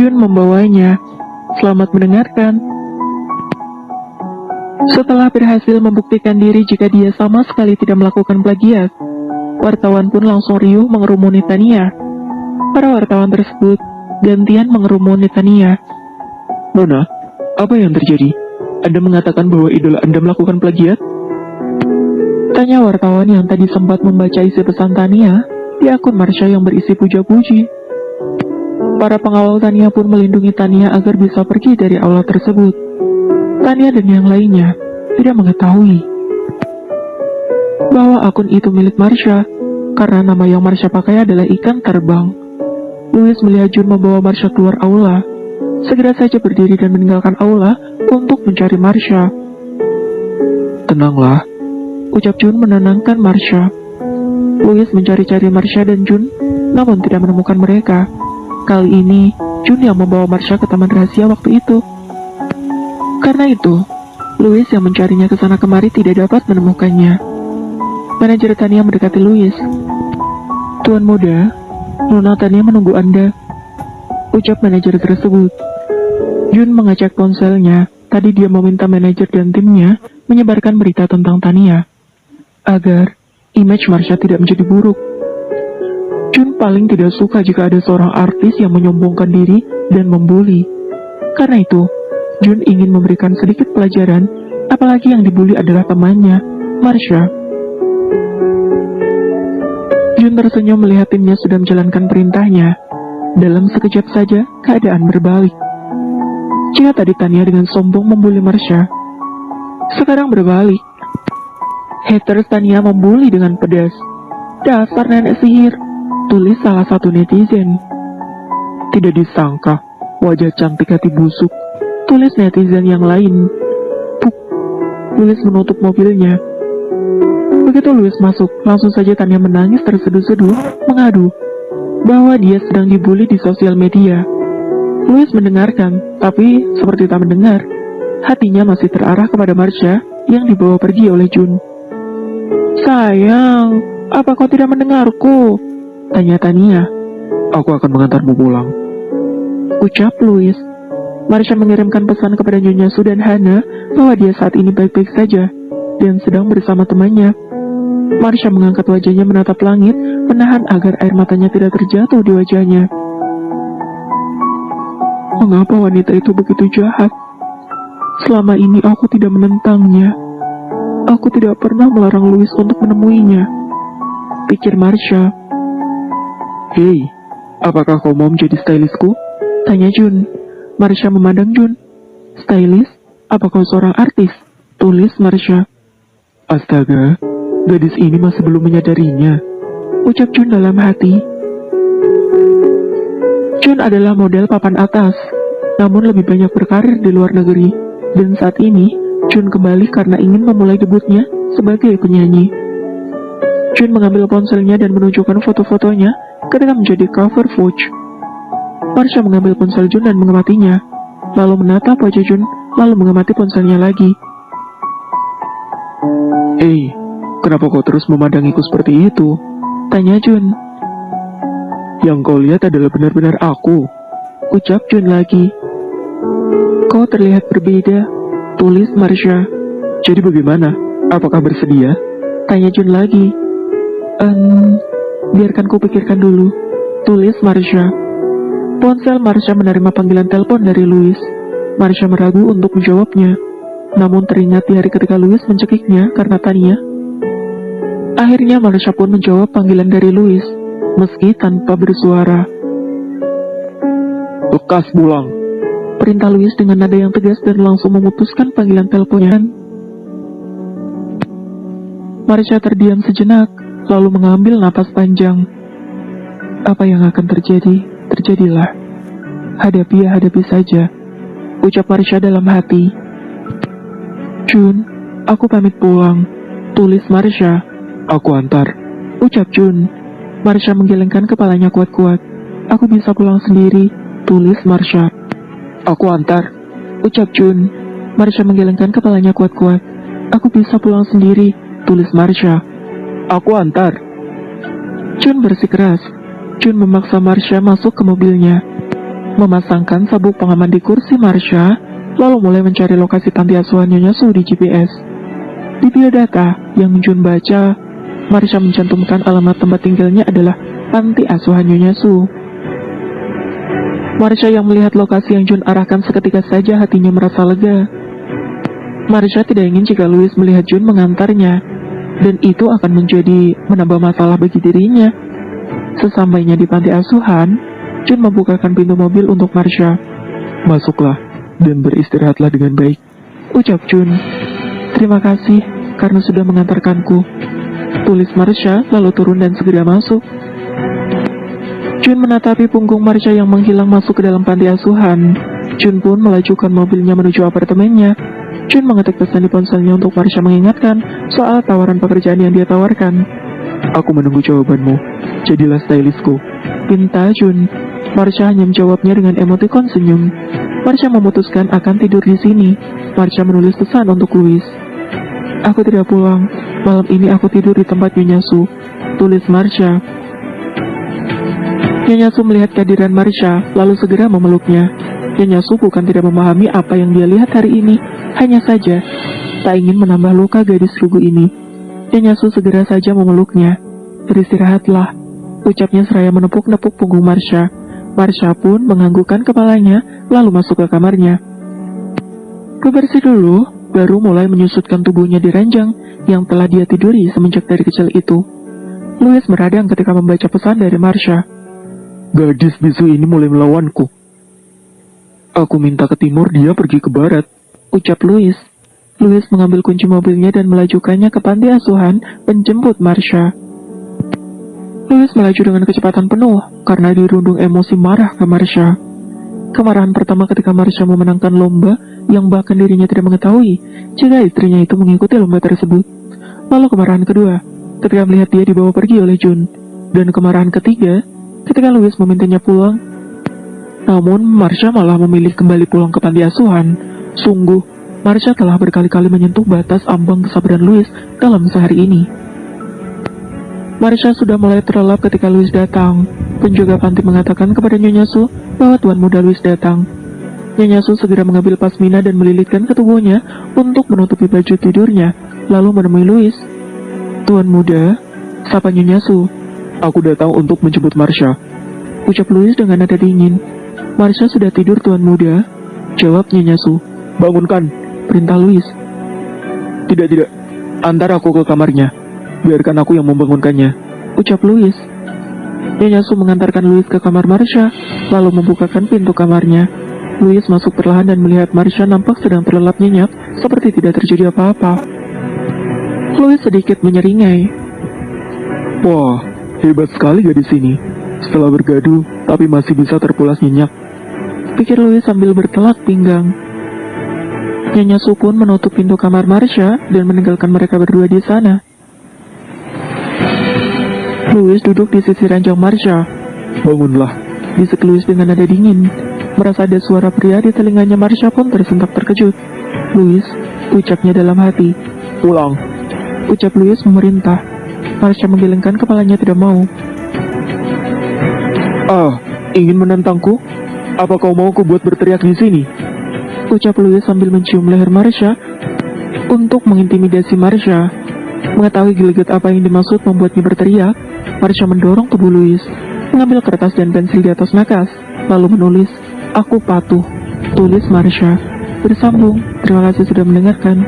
Jun membawanya. Selamat mendengarkan. Setelah berhasil membuktikan diri jika dia sama sekali tidak melakukan plagiat, wartawan pun langsung riuh mengerumuni Tania. Para wartawan tersebut gantian mengerumuni Tania. Nona, apa yang terjadi? Anda mengatakan bahwa idola Anda melakukan plagiat? Tanya wartawan yang tadi sempat membaca isi pesan Tania di akun Marsha yang berisi puja-puji. Para pengawal Tania pun melindungi Tania agar bisa pergi dari aula tersebut. Tania dan yang lainnya tidak mengetahui bahwa akun itu milik Marsha, karena nama yang Marsha pakai adalah ikan terbang. Louis melihat Jun membawa Marsha keluar aula. Segera saja berdiri dan meninggalkan aula untuk mencari Marsha. Tenanglah, ucap Jun menenangkan Marsha. Louis mencari-cari Marsha dan Jun, namun tidak menemukan mereka. Kali ini, Jun yang membawa Marsha ke taman rahasia waktu itu. Karena itu, Louis yang mencarinya ke sana kemari tidak dapat menemukannya. Manajer Tania mendekati Louis. Tuan muda, Nona Tania menunggu Anda, ucap manajer tersebut. Jun mengecek ponselnya. Tadi dia meminta manajer dan timnya menyebarkan berita tentang Tania, agar image Marsha tidak menjadi buruk. Jun paling tidak suka jika ada seorang artis yang menyombongkan diri dan membuli. Karena itu, Jun ingin memberikan sedikit pelajaran, apalagi yang dibuli adalah temannya, Marsha. Jun tersenyum melihat timnya sudah menjalankan perintahnya. Dalam sekejap saja, keadaan berbalik. Jika tadi Tania dengan sombong membuli Marsha, sekarang berbalik. Haters Tania membuli dengan pedas. Dasar nenek sihir, tulis salah satu netizen. Tidak disangka, wajah cantik hati busuk, tulis netizen yang lain. Puk, Louis menutup mobilnya. Begitu Louis masuk, langsung saja Tania menangis terseduh-seduh, mengadu bahwa dia sedang dibully di sosial media. Louis mendengarkan, tapi seperti tak mendengar. Hatinya masih terarah kepada Marsha yang dibawa pergi oleh Jun. Sayang, apa kau tidak mendengarku? Tanya Tania. Aku akan mengantarmu pulang, ucap Louis. Marsha mengirimkan pesan kepada Nyonya Su dan Hana bahwa dia saat ini baik-baik saja dan sedang bersama temannya. Marsha mengangkat wajahnya menatap langit, menahan agar air matanya tidak terjatuh di wajahnya. Mengapa wanita itu begitu jahat? Selama ini aku tidak menentangnya. Aku tidak pernah melarang Louis untuk menemuinya, pikir Marsha. Hei, apakah kau mau menjadi stylistku? Tanya Jun. Marsha memandang Jun. Stylist? Apa kau seorang artis? Tulis Marsha. Astaga, gadis ini masih belum menyadarinya, ucap Jun dalam hati. Jun adalah model papan atas, namun lebih banyak berkarir di luar negeri. Dan saat ini, Jun kembali karena ingin memulai debutnya sebagai penyanyi. Jun mengambil ponselnya dan menunjukkan foto-fotonya ketika menjadi cover Vogue. Marsha mengambil ponsel Jun dan mengamatinya, lalu menatap wajah Jun, lalu mengamati ponselnya lagi. Hei, kenapa kau terus memandangiku seperti itu? Tanya Jun. Yang kau lihat adalah benar-benar aku, ucap Jun lagi. Kau terlihat berbeda, tulis Marsha. Jadi bagaimana? Apakah bersedia? Tanya Jun lagi. Biarkan ku pikirkan dulu, tulis Marsha. Ponsel Marsha menerima panggilan telepon dari Louis. Marsha meragu untuk menjawabnya, namun teringat di hari ketika Louis mencekiknya karena Tania. Akhirnya Marsha pun menjawab panggilan dari Louis, meski tanpa bersuara. Lekas pulang, perintah Louis dengan nada yang tegas dan langsung memutuskan panggilan teleponnya. Marsha terdiam sejenak, lalu mengambil napas panjang. Apa yang akan terjadi, terjadilah. Hadapi ya hadapi saja, ucap Marsha dalam hati. Jun, aku pamit pulang, tulis Marsha. Aku antar, ucap Jun. Marsha menggelengkan kepalanya kuat-kuat. Aku bisa pulang sendiri, tulis Marsha. Aku antar, ucap Jun. Marsha menggelengkan kepalanya kuat-kuat. Aku bisa pulang sendiri, tulis Marsha. Aku antar. Jun bersikeras. Jun memaksa Marsha masuk ke mobilnya. memasangkan sabuk pengaman di kursi Marsha, lalu mulai mencari lokasi panti asuhan Nyonya Su di GPS. Di biodata yang Jun baca, Marsha mencantumkan alamat tempat tinggalnya adalah panti asuhan Nyonya Su. Marsha yang melihat lokasi yang Jun arahkan seketika saja hatinya merasa lega. Marsha tidak ingin jika Louis melihat Jun mengantarnya, dan itu akan menambah masalah bagi dirinya. Sesampainya di panti asuhan, Jun membukakan pintu mobil untuk Marsha. "Masuklah dan beristirahatlah dengan baik," ucap Jun. "Terima kasih karena sudah mengantarkanku," tulis Marsha lalu turun dan segera masuk. Jun menatapi punggung Marsha yang menghilang masuk ke dalam panti asuhan. Jun pun melajukan mobilnya menuju apartemennya. Jun mengetik pesan di ponselnya untuk Marsha mengingatkan soal tawaran pekerjaan yang dia tawarkan. "Aku menunggu jawabanmu, jadilah stylistku," pinta Jun. Marsha hanya menjawabnya dengan emotikon senyum. Marsha memutuskan akan tidur di sini. Marsha menulis pesan untuk Louis. "Aku tidak pulang, malam ini aku tidur di tempat Nyonya Su," tulis Marsha. Nyonya Su melihat kehadiran Marsha, lalu segera memeluknya. Nyonya Su bukan tidak memahami apa yang dia lihat hari ini, hanya saja tak ingin menambah luka gadis lugu ini. Nyonya Su segera saja memeluknya. "Beristirahatlah," ucapnya seraya menepuk-nepuk punggung Marsha. Marsha pun menganggukkan kepalanya, lalu masuk ke kamarnya. Bebersih dulu, baru mulai menyusutkan tubuhnya di ranjang yang telah dia tiduri semenjak dari kecil itu. Louis meradang ketika membaca pesan dari Marsha. "Gadis bisu ini mulai melawanku. Aku minta ke timur, dia pergi ke barat," ucap Louis. Louis mengambil kunci mobilnya dan melajukannya ke panti asuhan menjemput Marsha. Louis melaju dengan kecepatan penuh karena dirundung emosi marah ke Marsha. Kemarahan pertama ketika Marsha memenangkan lomba yang bahkan dirinya tidak mengetahui jika istrinya itu mengikuti lomba tersebut. Lalu kemarahan kedua ketika melihat dia dibawa pergi oleh Jun. Dan kemarahan ketiga ketika Louis memintanya pulang. Namun Marsha malah memilih kembali pulang ke panti asuhan. Sungguh, Marsha telah berkali-kali menyentuh batas ambang kesabaran Louis dalam sehari ini. Marsha sudah mulai terlelap ketika Louis datang. Penjaga panti mengatakan kepada Nyonya Su bahwa tuan muda Louis datang. Nyonya Su segera mengambil pasmina dan melilitkan ke tubuhnya untuk menutupi baju tidurnya, lalu menemui Louis. "Tuan muda," sapa Nyonya Su. "Aku datang untuk menjemput Marsha," ucap Louis dengan nada dingin. "Marsha sudah tidur, tuan muda," jawab Nyonya Su. "Bangunkan," perintah Louis. Tidak, antar aku ke kamarnya. Biarkan aku yang membangunkannya," ucap Louis. Nyonya Su mengantarkan Louis ke kamar Marsha, lalu membukakan pintu kamarnya. Louis masuk perlahan dan melihat Marsha nampak sedang terlelap nyenyak, seperti tidak terjadi apa-apa. Louis sedikit menyeringai. "Wah, hebat sekali gadis ini. Setelah bergaduh, tapi masih bisa terpulas nyenyak," pikir Louis sambil bertelak pinggang. Nyonya Su pun menutup pintu kamar Marsha dan meninggalkan mereka berdua di sana. Louis duduk di sisi ranjang Marsha. "Bangunlah," bisik Louis dengan nada dingin. Merasa ada suara pria di telinganya, Marsha pun tersentak terkejut. "Louis," ucapnya dalam hati. "Pulang," ucap Louis memerintah. Marsha menggelengkan kepalanya tidak mau. "Ah, ingin menentangku? Apa kau mau ku buat berteriak di sini?" ucap Louis sambil mencium leher Marsha untuk mengintimidasi Marsha. Mengetahui geleget apa yang dimaksud membuatnya berteriak, Marsha mendorong tubuh Louis, mengambil kertas dan pensil di atas nakas, lalu menulis, "Aku patuh," tulis Marsha. Bersambung. Terima kasih sudah mendengarkan.